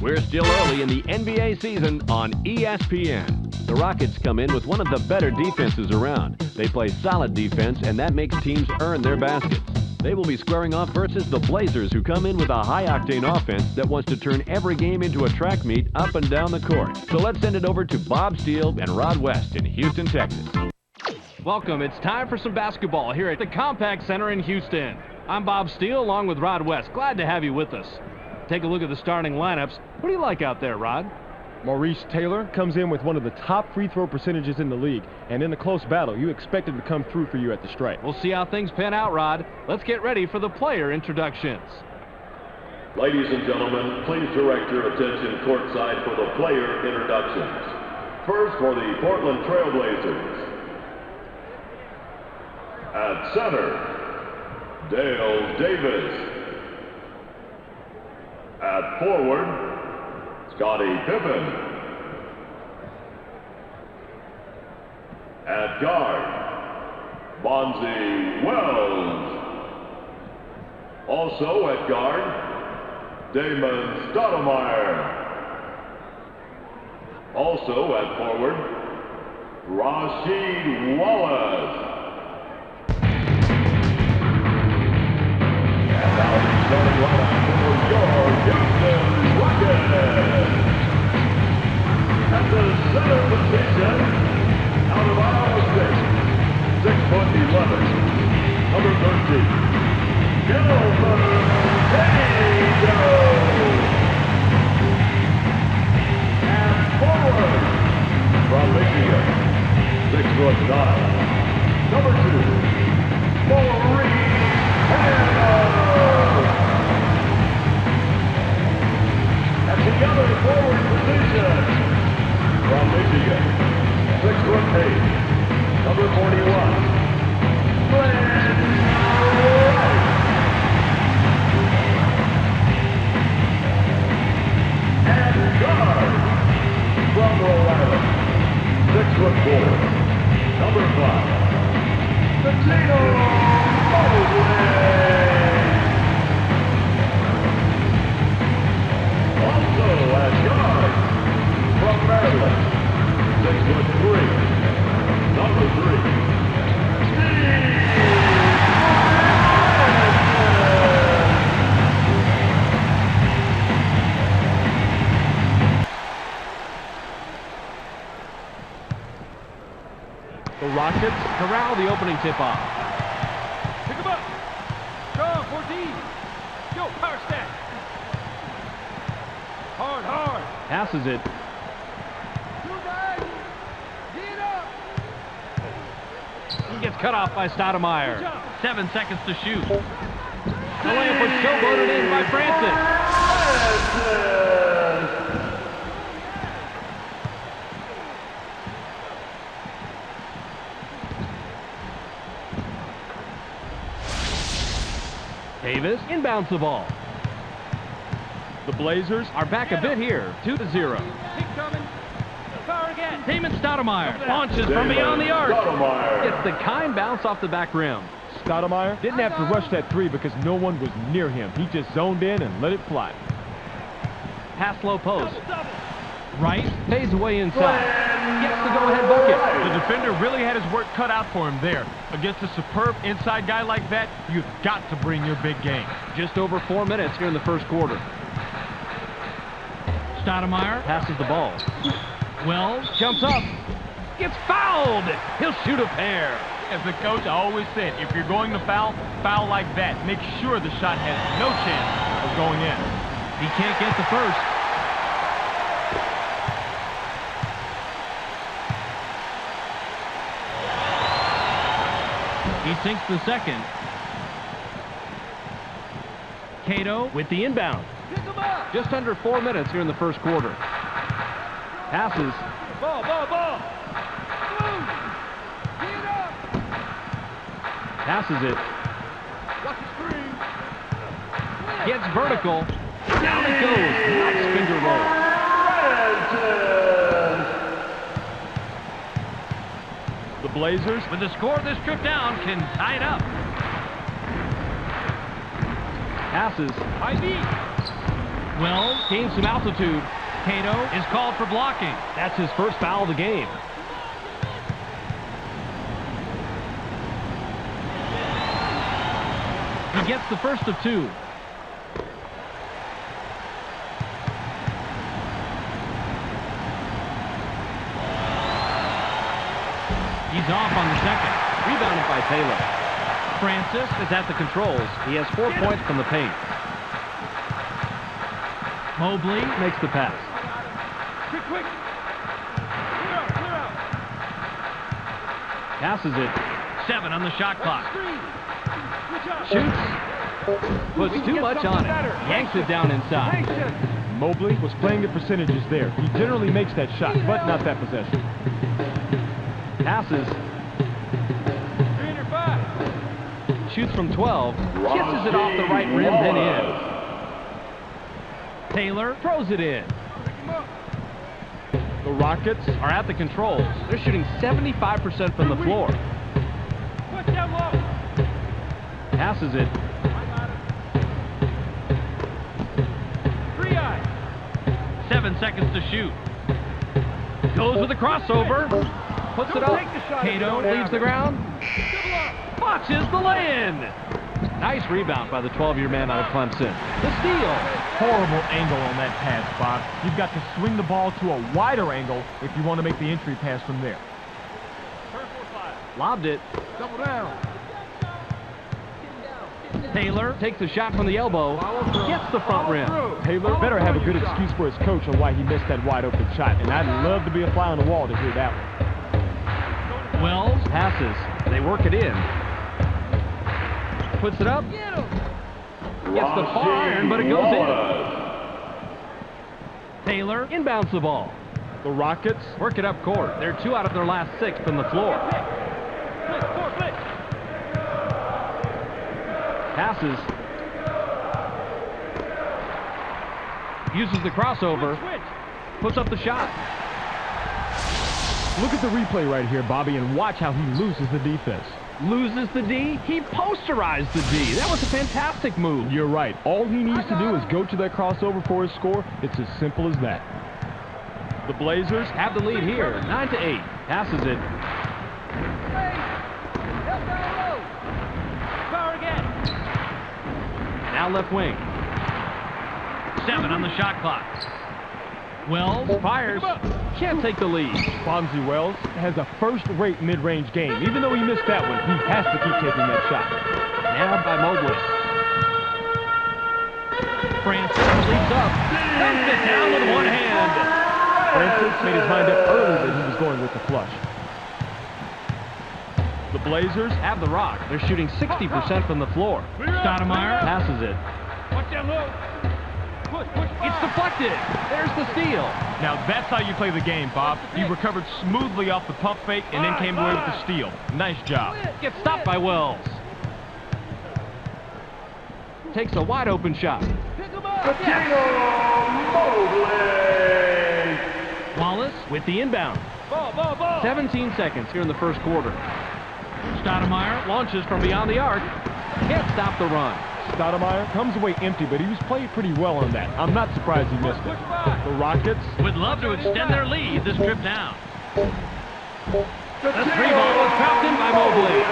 We're still early in the NBA season on ESPN. The Rockets come in with one of the better defenses around. They play solid defense, and that makes teams earn their baskets. They will be squaring off versus the Blazers, who come in with a high-octane offense that wants to turn every game into a track meet up and down the court. So let's send it over to Bob Steele and Rod West in Houston, Texas. Welcome. It's time for some basketball here at the Compaq Center in Houston. I'm Bob Steele along with Rod West. Glad to have you with us. Take a look at the starting lineups. What do you like out there, Rod? Maurice Taylor comes in with one of the top free throw percentages in the league, and in a close battle, you expect him to come through for you at the stripe. We'll see how things pan out, Rod. Let's get ready for the player introductions. Ladies and gentlemen, please direct your attention courtside for the player introductions. First, for the Portland Trailblazers. At center, Dale Davis. At forward, Scottie Pippen. At guard, Bonzi Wells. Also at guard, Damon Stoudemire. Also at forward, Rasheed Wallace. And now the starting lineup for your Houston Rockets. At the center position, out of Iowa State, 6'11", number 13, Gilbert Taylor. And forward, from Michigan, 6'9", number 2, Maurice Taylor. At the other forward position, from Michigan, 6'8", number 41, Glenn Wright. And guard, from Rhode Island, 6'4", number 5, Patino Mosley. Also at guard, from Maryland, 6'3", number 3, Steve The Rockets corral the opening tip-off. Pick him up. Strong, 14. Go, power stack. Hard, hard. Passes it. He gets cut off by Stoudemire. 7 seconds to shoot. The layup was showboated in by Francis. Davis inbounds the ball. The Blazers are back a bit here, 2-0. Keep coming. Power again. Damon Stoudemire launches from beyond the arc. Gets the kind bounce off the back rim. Stoudemire didn't have to rush that three because no one was near him. He just zoned in and let it fly. Pass low post. Wright fades away inside. Gets the go-ahead bucket. The defender really had his work cut out for him there. Against a superb inside guy like that, you've got to bring your big game. Just over 4 minutes here in the first quarter. Stoudemire passes the ball. Wells jumps up. Gets fouled. He'll shoot a pair. As the coach always said, if you're going to foul, foul like that. Make sure the shot has no chance of going in. He can't get the first. He sinks the second. Cato with the inbound. Just under 4 minutes here in the first quarter. Passes. Ball, ball, ball. Passes it. Gets vertical. Down it goes. Nice finger roll. The Blazers, With the score of this trip down, can tie it up. Passes. Wells gains some altitude. Cato is called for blocking. That's his first foul of the game. He gets the first of two. He's off on the second. Rebounded by Taylor. Francis is at the controls. He has 4 points from the paint. Mobley Makes the pass. Quick. Clear out. Passes it. 7 on the shot clock. Shoots. Puts too much on it. Yanks it down inside. Mobley was playing the percentages there. He generally makes that shot, but not that possession. Passes. 3 under 5. Shoots from 12. Kisses it off the right rim, then in. Taylor throws it in. The Rockets Are at the controls. They're shooting 75% from the floor. Push down low. Passes it. 3-eye. 7 seconds to shoot. Goes with a crossover. Puts it up. Take the shot. Cato leaves the ground. Double up. Botches the lay-in. Nice rebound by the 12-year man out of Clemson. The steal. horrible angle on that pass, Bob. You've got to swing the ball to a wider angle if you want to make the entry pass from there. Lobbed it. Double down. Taylor Takes a shot from the elbow. Gets the front rim. Taylor better have a good excuse for his coach on why he missed that wide open shot, and I'd love to be a fly on the wall to hear that one. Wells Passes. They work it in. Puts it up. Gets the far iron, but it goes in. Taylor Inbounds the ball. The Rockets Work it up court. They're 2 out of their last 6 from the floor. Passes. Uses the crossover. Puts up the shot. Look at the replay right here, Bobby, and watch how he loses the defense. Loses the D. He posterized the D. That was a fantastic move. You're right. All he needs to do is go to that crossover for his score. It's as simple as that. The Blazers Have the lead here. 9-8. Passes it. Power again. Now left wing. 7 on the shot clock. Wells Fires. Can't take the lead. Fonzie Wells has a first-rate mid-range game. Even though he missed that one, he has to keep taking that shot. Nabbed by Mobley. Francis leaps up. Dumps it down with one hand. Francis made his mind up early that he was going with the flush. The Blazers Have the rock. They're shooting 60% from the floor. Stoudemire Passes it. Watch down low. Push. It's deflected. There's the steal. Now that's how you play the game, Bob. He recovered smoothly off the pump fake and then came away with the steal. Nice job. Gets stopped by Wells. Takes a wide open shot. Wallace With the inbound. Ball. 17 seconds here in the first quarter. Stoudemire Launches from beyond the arc. Can't stop the run. Stoudemire comes away empty, but he was played pretty well on that. I'm not surprised he missed it. The Rockets would love to extend their lead this trip down. The 3-ball was trapped in by Mobley.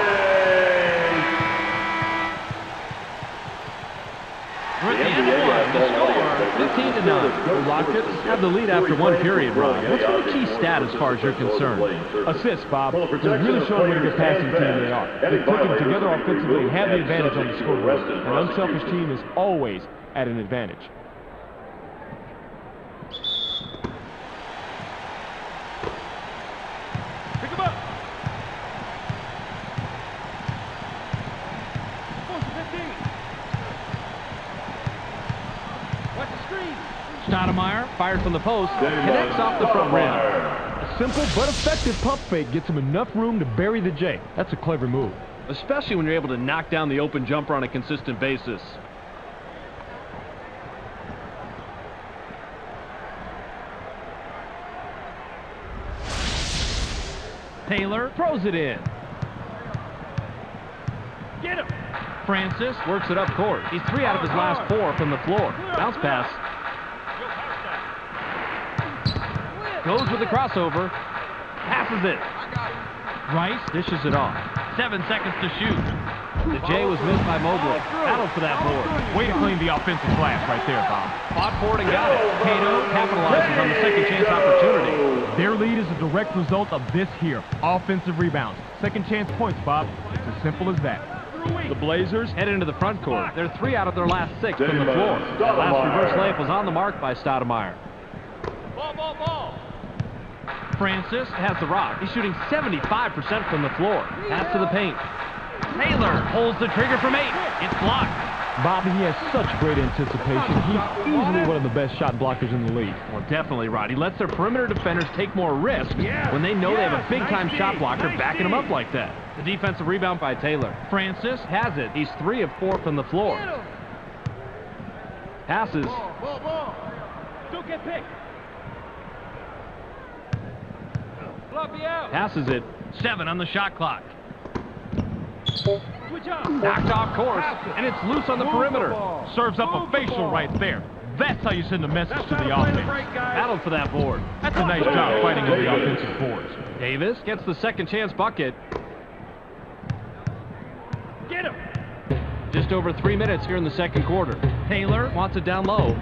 We're at the end of one. The score 15-9. The Rockets Have the lead after one period, Ryan. What's the key stat as far as you're concerned? assists, Bob. They're really showing what a good passing team they are. They're clicking together offensively and have the advantage on the scoreboard. An unselfish team is always at an advantage. Pick him up. Close to 15. Watch the screen. Stoudemire Fired from the post. Connects off the front rim. A simple but effective pump fake gets him enough room to bury the J. That's a clever move. Especially when you're able to knock down the open jumper on a consistent basis. Taylor Throws it in. Get him. Francis Works it up court. He's 3 out of his last 4 from the floor. Bounce pass. Goes with the crossover. Passes it. Rice dishes it off. 7 seconds to shoot. The J was missed by Mobley. Battle for that board. Way to clean the offensive glass right there, Bob. Fought for it and got it. Cato capitalizes on the second chance opportunity. Their lead is a direct result of this here. Offensive rebounds. Second chance points, Bob. It's as simple as that. The Blazers head into the front court. They're 3 out of their last 6 from the floor. That last reverse layup was on the mark by Stoudemire. Ball. Francis has the rock. He's shooting 75% from the floor. Pass to the paint. Taylor pulls the trigger from 8. It's blocked. Bobby, he has such great anticipation. He's easily one of the best shot blockers in the league. Well, definitely, Rod. He lets their perimeter defenders take more risk when they know they have a big-time shot blocker backing them up like that. The defensive rebound by Taylor. Francis has it. He's 3 of 4 from the floor. Passes. Ball. Don't get picked. Passes it. 7 on the shot clock. Switch up. Knocked off course, and it's loose on the perimeter. Serves up a facial right there. That's how you send a message to the offense. Battled for that board. That's a nice job fighting in the offensive boards. Davis gets the second chance bucket. Get him. Just over 3 minutes here in the second quarter. Taylor wants it down low.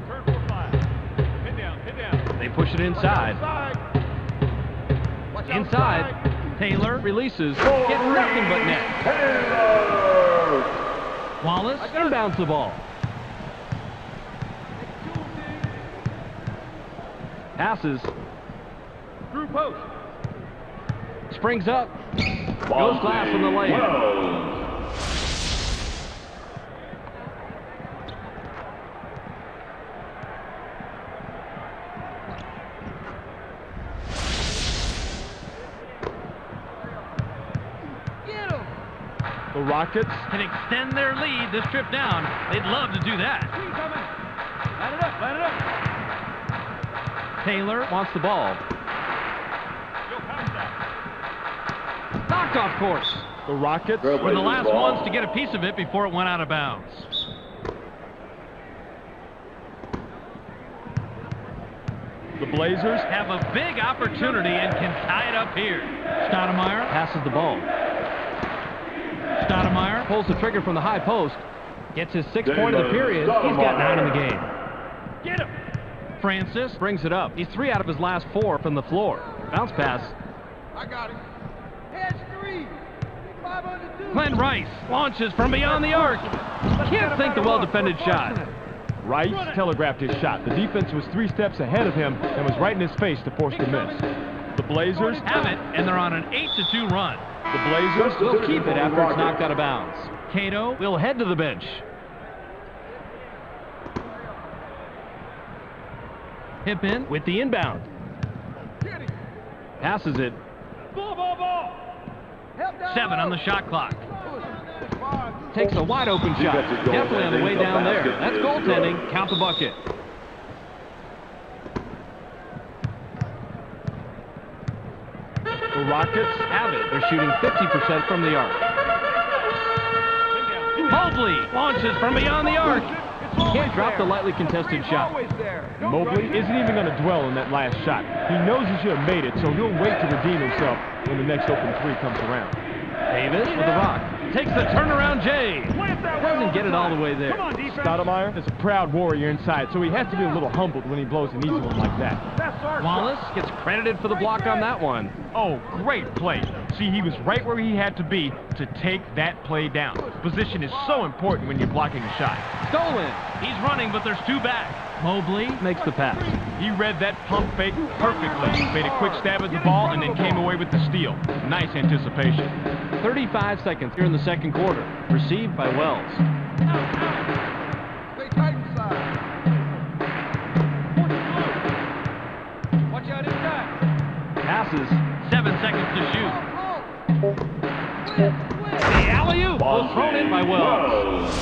Turn for 5. Hit down. They push it inside. Inside. Taylor releases. Get nothing but net. Wallace inbounds the ball. Passes. Through post. Springs up. Goes glass on the layup. The Rockets Can extend their lead this trip down. They'd love to do that. Line it up. Taylor wants the ball. Knocked off course. The Rockets Were the last ones to get a piece of it before it went out of bounds. The Blazers Have a big opportunity and can tie it up here. Stoudemire passes the ball. Stoudemire pulls the trigger from the high post. Gets his 6th point of the period. He's got 9 in the game. Get him. Francis brings it up. He's 3 out of his last 4 from the floor. Bounce pass. I got him. Hedge 3. 5 on the 2. Glenn Rice launches from beyond the arc. Can't think the well-defended shot. Rice telegraphed his shot. The defense was 3 steps ahead of him and was right in his face to force the miss. The Blazers Have it, and they're on an 8-2 run. The Blazers Will keep it after it's knocked out of bounds. Cato will head to the bench. Pippen with the inbound. Passes it. Ball. 7 on the shot clock. Takes a wide open shot. Definitely on the way down there. That's goaltending. Count the bucket. The Rockets Have it. They're shooting 50% from the arc. Mobley launches from beyond the arc. Can't drop the lightly contested shot. Mobley isn't even going to dwell on that last shot. He knows he should have made it, so he'll wait to redeem himself when the next open 3 comes around. Davis with the rock. Takes the turnaround J. Doesn't get it all the way there. Stoudemire is a proud warrior inside, so he has to be a little humbled when he blows an easy one like that. Wallace gets credited for the block on that one. Oh, great play. See, he was right where he had to be to take that play down. Position is so important when you're blocking a shot. Stolen. He's running, but there's 2 back. Mobley makes the pass. He read that pump fake perfectly. Made a quick stab at the ball and then came away with the steal. Nice anticipation. 35 seconds here in the second quarter. Received by Wells. Stay tight inside. Watch out inside. Passes. 7 seconds to shoot. The alley-oop was thrown in by Wells.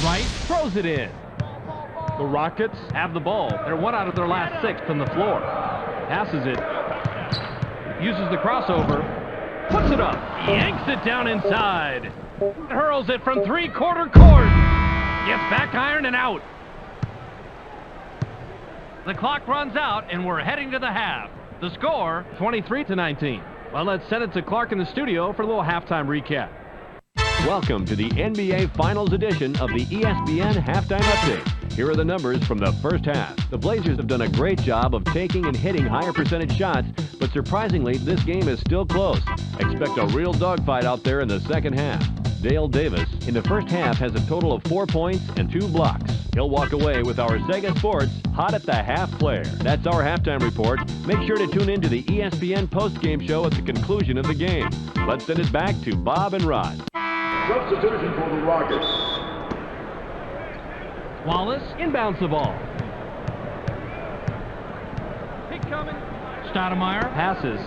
Wright throws it in. The Rockets Have the ball. They're 1 out of their last 6 from the floor. Passes it. Uses the crossover. Puts it up. Yanks it down inside. Hurls it from three-quarter court. Gets back iron and out. The clock runs out, and we're heading to the half. The score, 23-19. Well, let's send it to Clark in the studio for a little halftime recap. Welcome to the NBA Finals edition of the ESPN Halftime Update. Here are the numbers from the first half. The Blazers have done a great job of taking and hitting higher percentage shots, but surprisingly, this game is still close. Expect a real dogfight out there in the second half. Dale Davis, in the first half, has a total of 4 points and 2 blocks. He'll walk away with our Sega Sports Hot at the Half player. That's our halftime report. Make sure to tune in to the ESPN postgame show at the conclusion of the game. Let's send it back to Bob and Rod. Substitution for the Rockets. Wallace inbounds the ball. Pick coming. Stoudemire passes.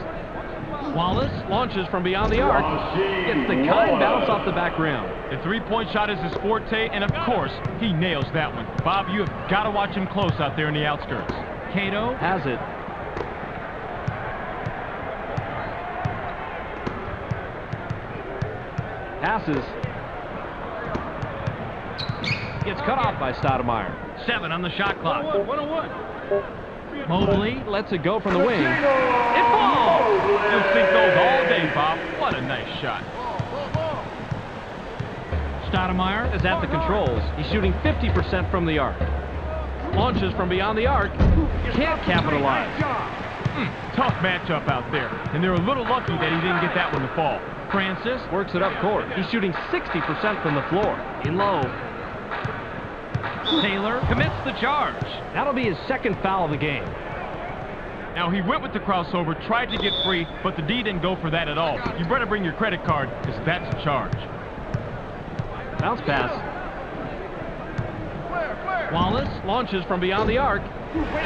Wallace launches from beyond the arc. Gets the kind bounce off the back rim. The three-point shot is his forte, and of course, he nails that one. Bob, you have got to watch him close out there in the outskirts. Cato has it. Passes. Gets cut off by Stoudemire. 7 on the shot clock. 1-on-1. Mobley lets it go from the wing. It falls! You'll sink those all day, Bob. What a nice shot. Stoudemire is at the controls. He's shooting 50% from the arc. Launches from beyond the arc. Can't capitalize. Tough matchup out there, and they're a little lucky that he didn't get that one to fall. Francis works it up court. He's shooting 60% from the floor. In low. Taylor commits the charge. That'll be his second foul of the game. Now, he went with the crossover, tried to get free, but the D didn't go for that at all. You better bring your credit card, because that's a charge. Bounce pass. Wallace launches from beyond the arc.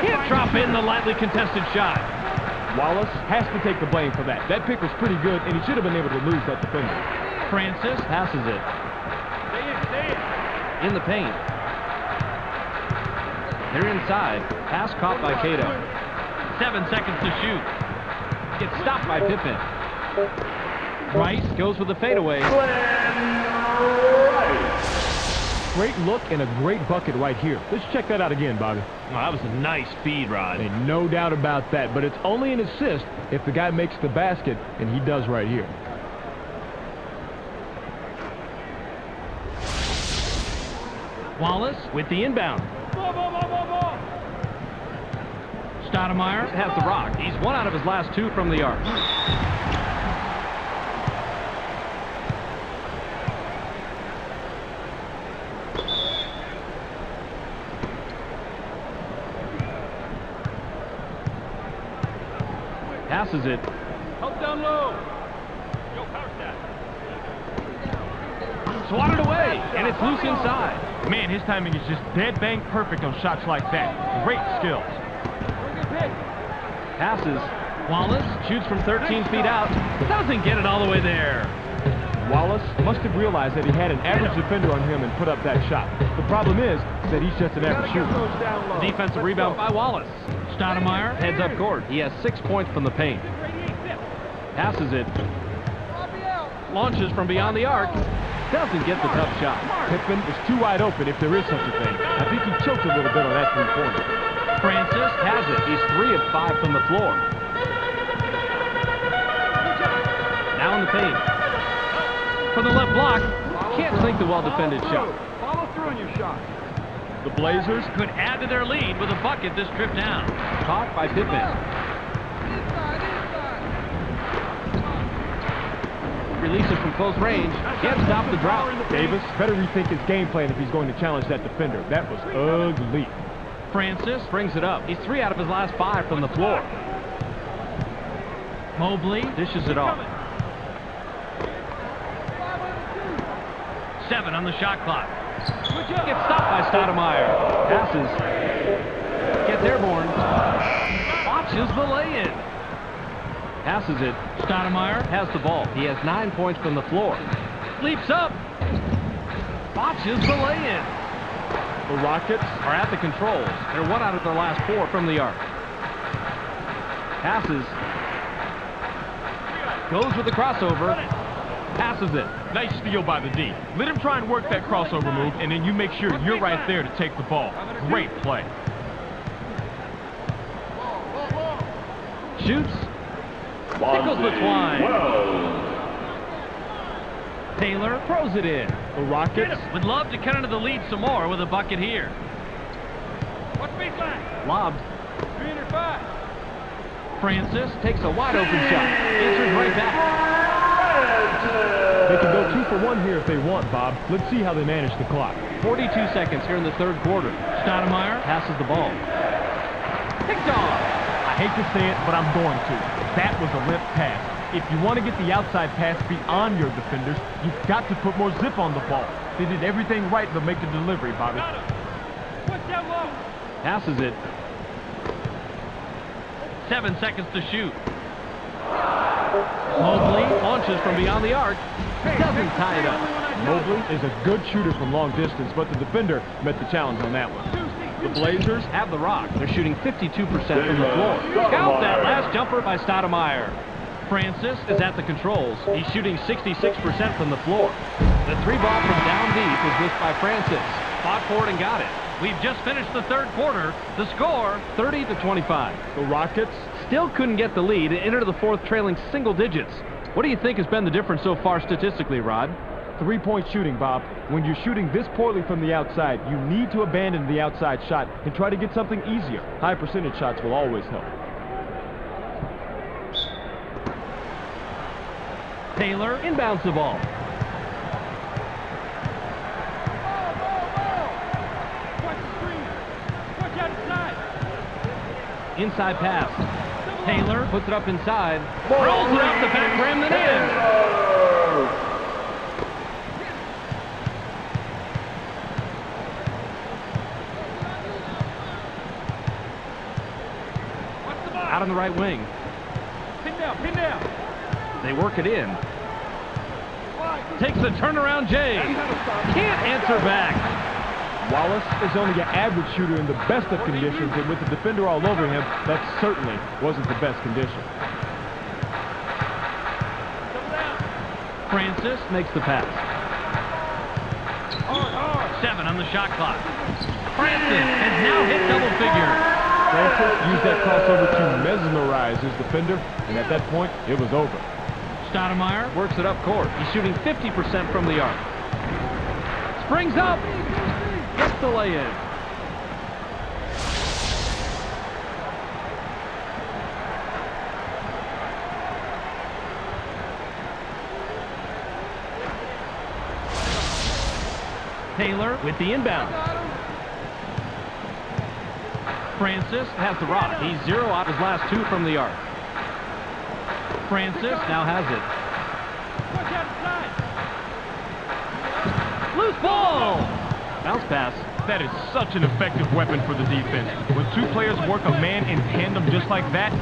Can't drop in the lightly contested shot. Wallace has to take the blame for that. That pick was pretty good, and he should have been able to lose that defender. Francis passes it. In the paint. They're inside. Pass caught by Cato. 7 seconds to shoot. Gets stopped by Pippen. Rice goes with the fadeaway. Great look and a great bucket right here. Let's check that out again, Bobby. Oh, that was a nice feed, Rod. And no doubt about that, but it's only an assist if the guy makes the basket, and he does right here. Wallace with the inbound. Stoudemire has the rock. He's 1 out of his last 2 from the arc. Passes it. Help down low. Swatted away, and it's loose inside. Man, his timing is just dead bang perfect on shots like that. Great skills. Passes. Wallace shoots from 13 feet out. Doesn't get it all the way there. Wallace must have realized that he had an average defender on him and put up that shot. The problem is that he's just an average shooter. Defensive rebound by Wallace. Stoudemire heads up court. He has 6 points from the paint. Passes it. Launches from beyond the arc. Doesn't get the tough shot. Pippen is too wide open if there is such a thing. I think he choked a little bit on that three-pointer. Francis has it. He's 3 of 5 from the floor. Now in the paint. For the left block. Can't sink the well-defended shot. Follow through on your shot. The Blazers could add to their lead with a bucket this trip down. Caught by Pippen. Inside. Releases from close range. Can't stop the drop. Davis better rethink his game plan if he's going to challenge that defender. That was ugly. Francis brings it up. He's 3 out of his last 5 from the floor. Mobley dishes it off. 7 on the shot clock. Gets stopped by Stoudemire. Passes. Gets airborne. Watches the lay-in. Passes it. Stoudemire has the ball. He has 9 points from the floor. Leaps up. Watches the lay-in. The Rockets Are at the controls. They're 1 out of their last 4 from the arc. Passes. Goes with the crossover. passes it. Nice steal by the D. Let him try and work that crossover move, and then you make sure you're right there to take the ball. Great play. Shoots. Tickles the twine. Taylor throws it in. The Rockets Would love to cut into the lead some more with a bucket here. What's baseline? Lobbed. 305. Francis takes a wide open shot. Answers right back. They can go 2 for 1 here if they want, Bob. Let's see how they manage the clock. 42 seconds here in the third quarter. Stoudemire passes the ball. Picked off. I hate to say it, but I'm going to. That was a limp pass. If you want to get the outside pass beyond your defenders, you've got to put more zip on the ball. They did everything right to make the delivery, Bobby. What's that low? Passes it. 7 seconds to shoot. Mobley launches from beyond the arc. Doesn't tie it up. Mobley is a good shooter from long distance, but the defender met the challenge on that one. The Blazers have the rock. They're shooting 52% from the floor. Count that last jumper by Stoudemire. Francis is at the controls. He's shooting 66% from the floor. The 3-ball from down deep was missed by Francis. Fought for it and got it. We've just finished the third quarter. The score, 30-25. The Rockets Still couldn't get the lead and enter the fourth trailing single digits. What do you think has been the difference so far statistically, Rod? 3-point shooting, Bob. When you're shooting this poorly from the outside, you need to abandon the outside shot and try to get something easier. High percentage shots will always help. Taylor inbounds the ball. Watch the screen. Watch out inside. Inside pass. Taylor puts it up inside. Rolls it off the back rim and in. Out on the right wing. Pin down, pin down. They work it in. Takes the turnaround Jay. Can't answer back. Wallace is only an average shooter in the best of conditions, and with the defender all over him, that certainly wasn't the best condition. Francis makes the pass. 7 on the shot clock. Francis has now hit double figures. Francis used that crossover to mesmerize his defender, and at that point, it was over. Stoudemire works it up court. He's shooting 50% from the arc. Springs up. Gets the lay-in. Taylor with the inbound. Francis has the rock. He's 0 out his last 2 from the arc. Francis now has it. Watch out inside. Loose ball. Bounce pass. That is such an effective weapon for the defense. When 2 players work a man in tandem just like that,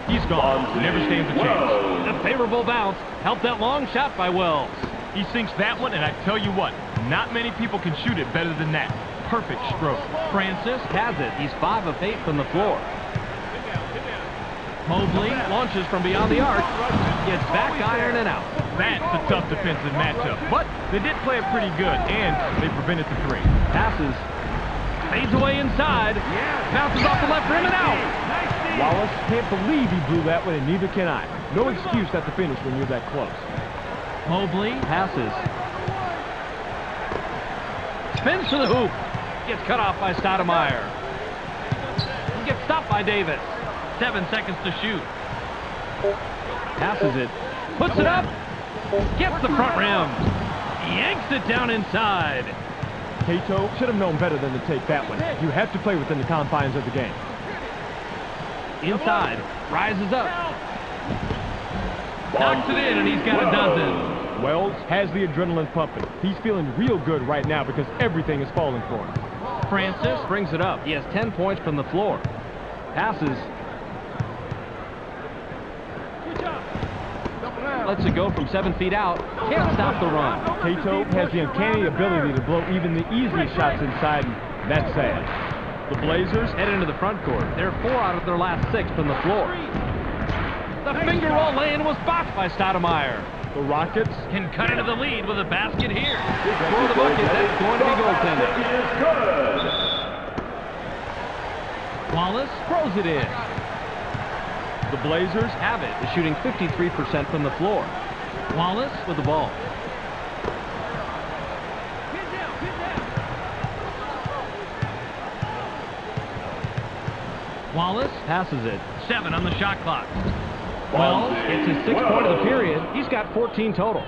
he's gone. Never stands a chance. A favorable bounce helped that long shot by Wells. He sinks that one, and I tell you what, not many people can shoot it better than that. Perfect stroke. Francis has it. He's 5 of 8 from the floor. Mobley launches from beyond the arc. Gets back iron and out. That's a tough defensive matchup, but they did play it pretty good, and they prevented the 3. Passes. Fades away inside. Bounces off the left rim and out. Wallace can't believe he blew that one, and neither can I. No excuse at the finish when you're that close. Mobley passes. Spins to the hoop. Gets cut off by Stoudemire. Gets stopped by Davis. 7 seconds to shoot. Passes it. Puts it up. Gets the front rim. Yanks it down inside. Cato should have known better than to take that one. You have to play within the confines of the game. Inside. Rises up. Knocks it in, and he's got a dozen. Wells has the adrenaline pumping. He's feeling real good right now because everything is falling for him. Francis brings it up. He has 10 points from the floor. Passes. Lets it go from 7 feet out. Can't stop the run. Cato has the uncanny ability to blow even the easiest shots inside, and that's sad. The Blazers head into the front court. They're 4 out of their last 6 from the floor. The finger roll lay-in was blocked by Stoudemire. The Rockets can cut into the lead with a basket here. For the bucket, that's going to be goaltending. Wallace throws it in. The Blazers Have it is shooting 53% from the floor. Wallace With the ball. Wallace Passes it. 7 on the shot clock. Wells gets his 6th point of the period. He's got 14 total.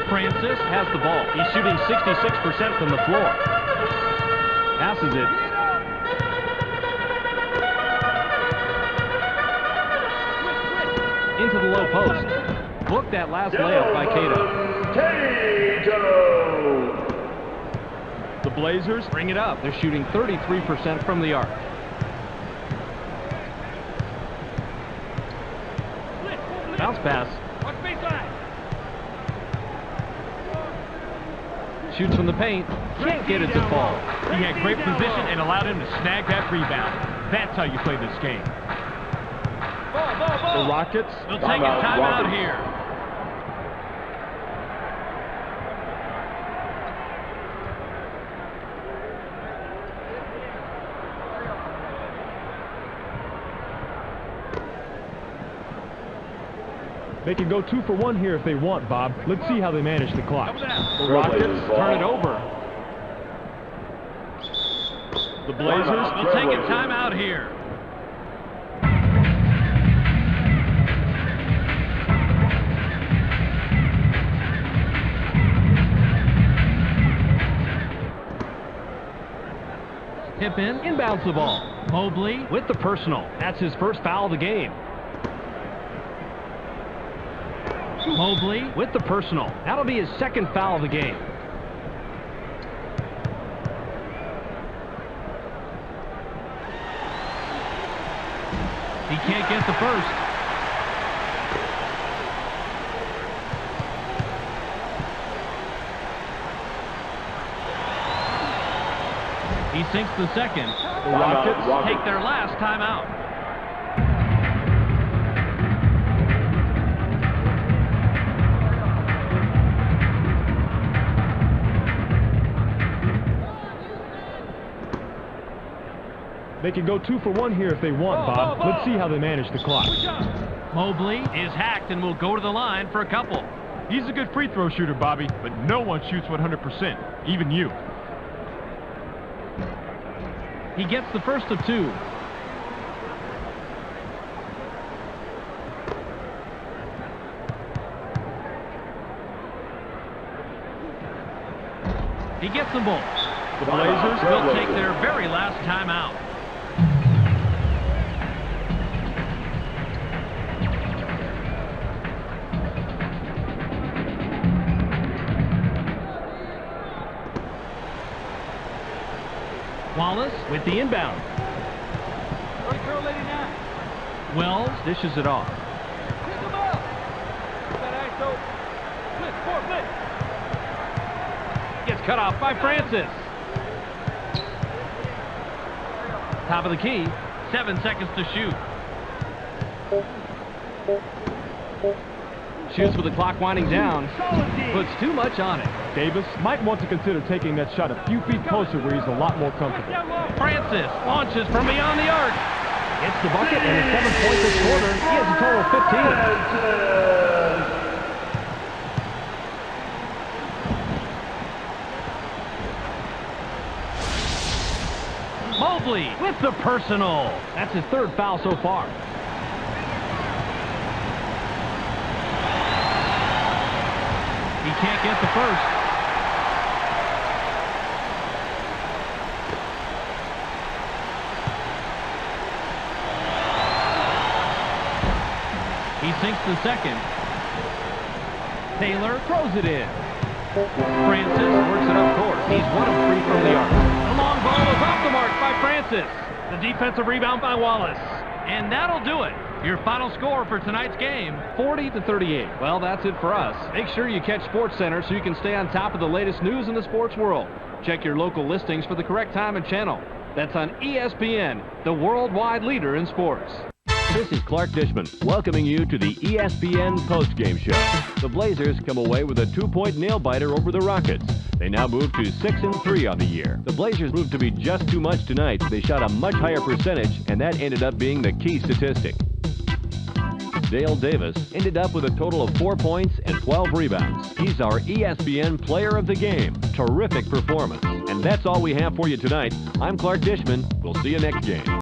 Francis Has the ball. He's shooting 66% from the floor. Passes it. Into the low post. Booked that last layup by Cato. The Blazers Bring it up. They're shooting 33% from the arc. Bounce pass. Shoots from the paint. Can't get it to fall. He had great position and allowed him to snag that rebound. That's how you play this game. The Rockets will take a timeout here. They can go 2 for 1 here if they want, Bob. Let's see how they manage the clock. The Rockets turn it over. The Blazers We'll take a timeout here. Pippen Inbounds the ball. Mobley With the personal. That's his first foul of the game. Mobley With the personal. That'll be his 2nd foul of the game. He can't get the first. He sinks the second. The Rockets Take their last timeout. They can go 2 for 1 here if they want, Bob. Let's see how they manage the clock. Mobley is hacked and will go to the line for a couple. He's a good free throw shooter, Bobby, but no one shoots 100%, even you. He gets the first of 2. He gets them both. The Blazers Will take their very last timeout. Wallace With the inbound. Wells Dishes it off. Gets cut off by Francis. Top of the key. 7 seconds to shoot. Shoots with the clock winding down. Puts too much on it. Davis might want to consider taking that shot a few feet closer where he's a lot more comfortable. Francis launches from beyond the arc. Gets the bucket and his 7th point this quarter. He has a total of 15. Mobley with the personal. That's his 3rd foul so far. He can't get the first. He sinks the second. Taylor throws it in. Francis Works it up court. He's 1 of 3 from the arc. The long ball is off the mark by Francis. The defensive rebound by Wallace. And that'll do it. Your final score for tonight's game. 40-38. Well, that's it for us. Make sure you catch SportsCenter so you can stay on top of the latest news in the sports world. Check your local listings for the correct time and channel. That's on ESPN, the worldwide leader in sports. This is Clark Dishman welcoming you to the ESPN postgame show. The Blazers come away with a 2-point nail-biter over the Rockets. They now move to 6-3 on the year. The Blazers proved to be just too much tonight. They shot a much higher percentage, and that ended up being the key statistic. Dale Davis ended up with a total of 4 points and 12 rebounds. He's our ESPN Player of the Game. Terrific performance. And that's all we have for you tonight. I'm Clark Dishman. We'll see you next game.